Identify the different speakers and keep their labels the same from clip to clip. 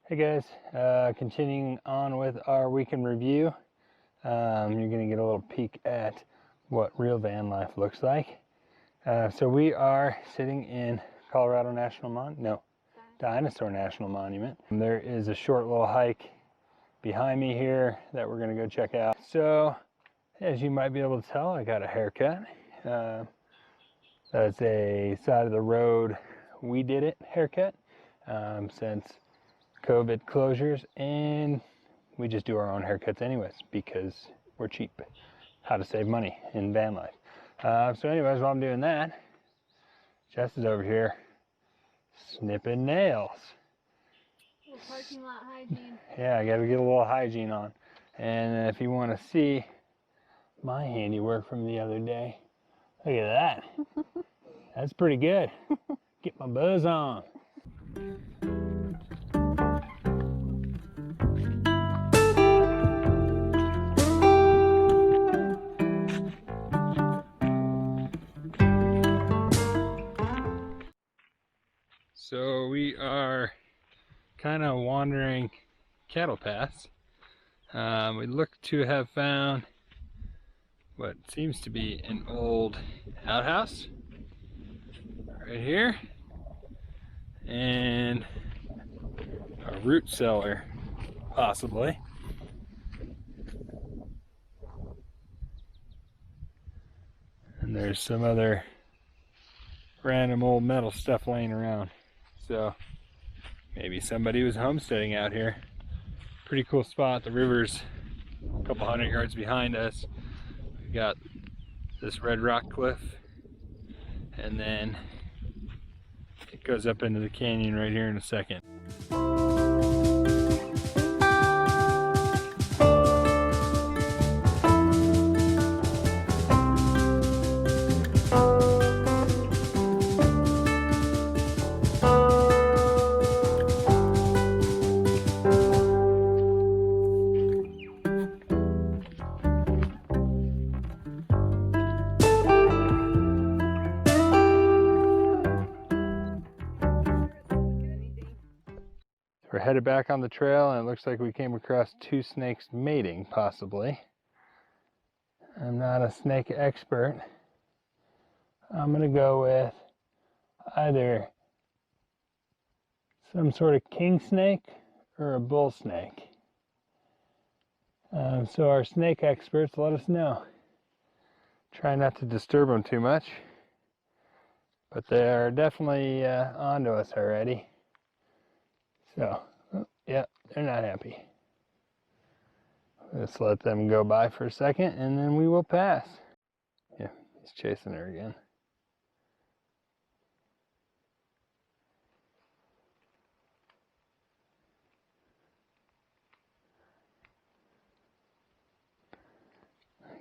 Speaker 1: Hey guys, continuing on with our weekend review. You're going to get a little peek at what real van life looks like. So we are sitting in Dinosaur National Monument. There is a short little hike behind me here that we're going to go check out. So as you might be able to tell, I got a haircut. That's a side of the road we did it haircut since COVID closures, and we just do our own haircuts anyways because we're cheap. How to save money in van life. So anyways, while I'm doing that, Jess is over here snipping nails.
Speaker 2: Little parking lot hygiene.
Speaker 1: Yeah, I gotta get a little hygiene on. And if you want to see my handiwork from the other day, look at that. That's pretty good. Get my buzz on. So we are kind of wandering cattle paths. We look to have found what seems to be an old outhouse right here, and a root cellar possibly. And there's some other random old metal stuff laying around. So maybe somebody was homesteading out here. Pretty cool spot. The river's a couple hundred yards behind us. We got this red rock cliff, and then it goes up into the canyon right here in a second. We're headed back on the trail, and it looks like we came across two snakes mating, possibly. I'm not a snake expert. I'm gonna go with either some sort of king snake or a bull snake. So our snake experts, let us know. Try not to disturb them too much, but they're definitely onto us already. So, yeah, they're not happy. Let's let them go by for a second, and then we will pass. Yeah, he's chasing her again.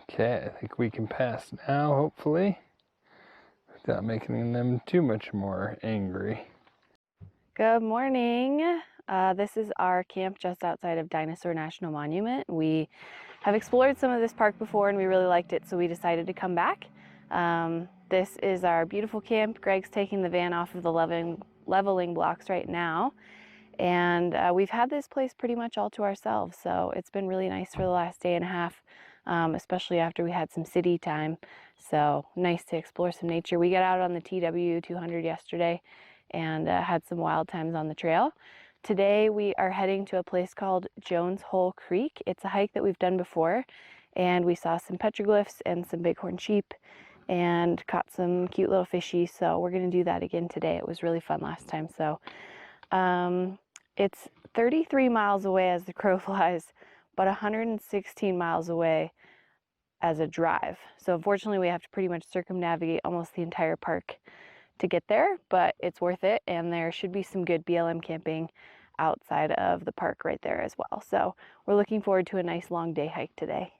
Speaker 1: Okay, I think we can pass now, hopefully, without making them too much more angry.
Speaker 2: Good morning. This is our camp just outside of Dinosaur National Monument. We have explored some of this park before and we really liked it, so we decided to come back. This is our beautiful camp. Greg's taking the van off of the leveling blocks right now. And we've had this place pretty much all to ourselves, so it's been really nice for the last day and a half, especially after we had some city time. So nice to explore some nature. We got out on the TW 200 yesterday and had some wild times on the trail. Today we are heading to a place called Jones Hole Creek. It's a hike that we've done before, and we saw some petroglyphs and some bighorn sheep and caught some cute little fishies, so we're going to do that again today. It was really fun last time. So it's 33 miles away as the crow flies, but 116 miles away as a drive. So unfortunately we have to pretty much circumnavigate almost the entire park to get there, but it's worth it, and there should be some good BLM camping outside of the park right there as well. So we're looking forward to a nice long day hike today.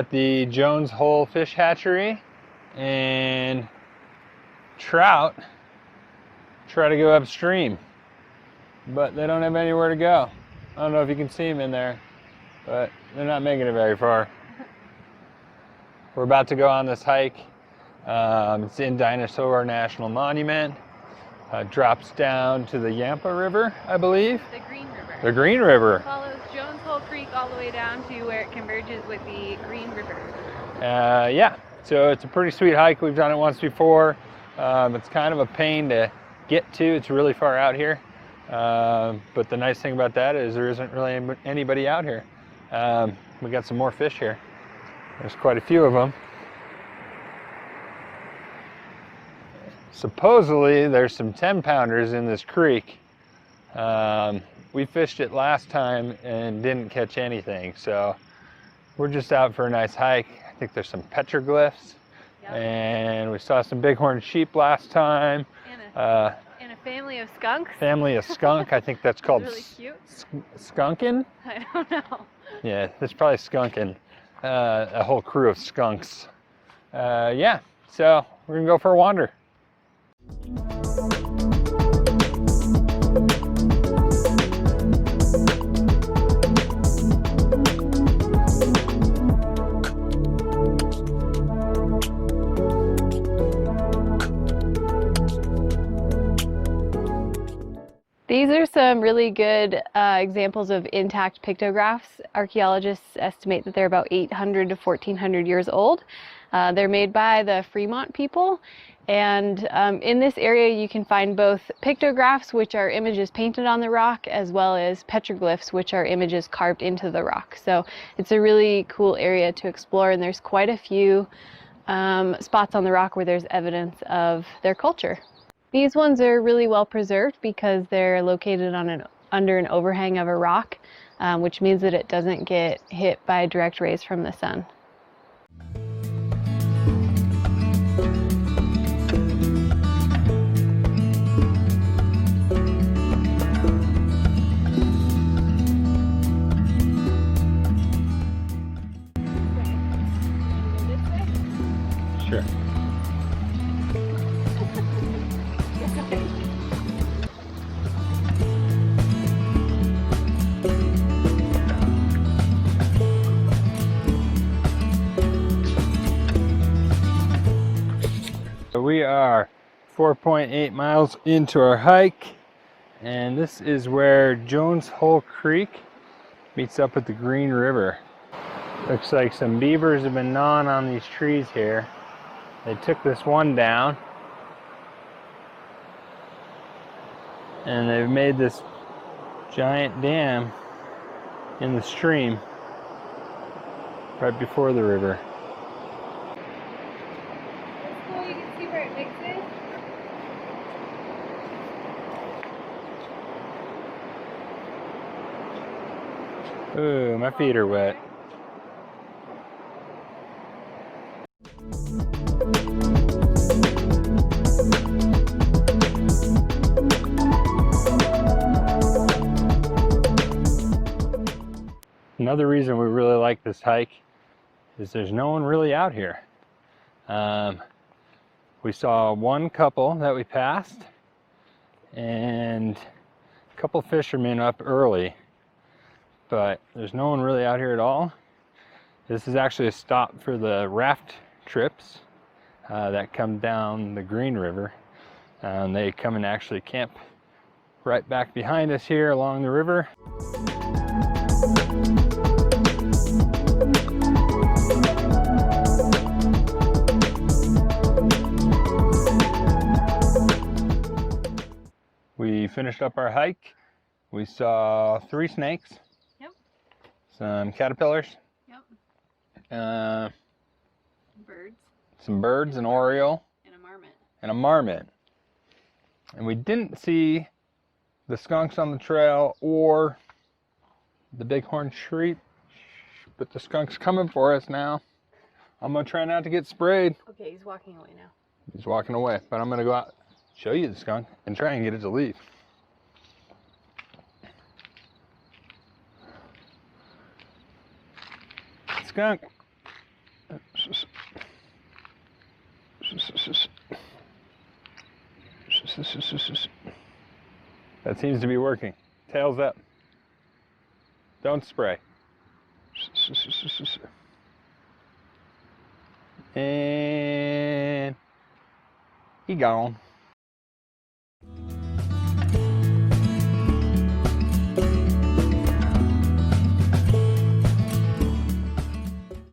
Speaker 1: at the Jones Hole Fish Hatchery, and trout try to go upstream, but they don't have anywhere to go. I don't know if you can see them in there, but they're not making it very far. We're about to go on this hike. It's in Dinosaur National Monument. Drops down to the Yampa River, I believe.
Speaker 2: The Green River.
Speaker 1: The Green River.
Speaker 2: Follows Jones Hole Creek all the way down to where it converges with the Green River.
Speaker 1: Yeah, so it's a pretty sweet hike. We've done it once before. It's kind of a pain to get to. It's really far out here. But the nice thing about that is there isn't really anybody out here. We got some more fish here. There's quite a few of them. Supposedly there's some 10-pounders in this creek. We fished it last time and didn't catch anything, so we're just out for a nice hike. I think there's some petroglyphs. Yep. And we saw some bighorn sheep last time.
Speaker 2: And a family of skunks.
Speaker 1: Family of skunk. I think that's called
Speaker 2: really cute.
Speaker 1: Skunkin'?
Speaker 2: I don't know.
Speaker 1: Yeah, that's probably skunkin'. A whole crew of skunks. Yeah, so we're gonna go for a wander.
Speaker 2: These are some really good examples of intact pictographs. Archaeologists estimate that they're about 800 to 1400 years old. They're made by the Fremont people, and in this area you can find both pictographs, which are images painted on the rock, as well as petroglyphs, which are images carved into the rock. So it's a really cool area to explore, and there's quite a few spots on the rock where there's evidence of their culture. These ones are really well preserved because they're located on under an overhang of a rock, which means that it doesn't get hit by direct rays from the sun.
Speaker 1: Sure. We are 4.8 miles into our hike, and this is where Jones Hole Creek meets up with the Green River. Looks like some beavers have been gnawing on these trees here. They took this one down, and they've made this giant dam in the stream right before the river.
Speaker 2: You can see where it mixes.
Speaker 1: Ooh, my feet are wet. Another reason we really like this hike is there's no one really out here. We saw one couple that we passed and a couple fishermen up early, but there's no one really out here at all. This is actually a stop for the raft trips that come down the Green River. They come and actually camp right back behind us here along the river. We finished up our hike. We saw 3 snakes.
Speaker 2: Yep.
Speaker 1: Some caterpillars.
Speaker 2: Yep. Birds.
Speaker 1: Some birds, an oriole.
Speaker 2: And a marmot.
Speaker 1: And a marmot. And we didn't see the skunks on the trail or the bighorn sheep, but the skunk's coming for us now. I'm gonna try not to get sprayed.
Speaker 2: Okay, he's walking away now.
Speaker 1: He's walking away, but I'm gonna go out, show you the skunk, and try and get it to leave. Skunk. That seems to be working. Tails up. Don't spray. And he gone.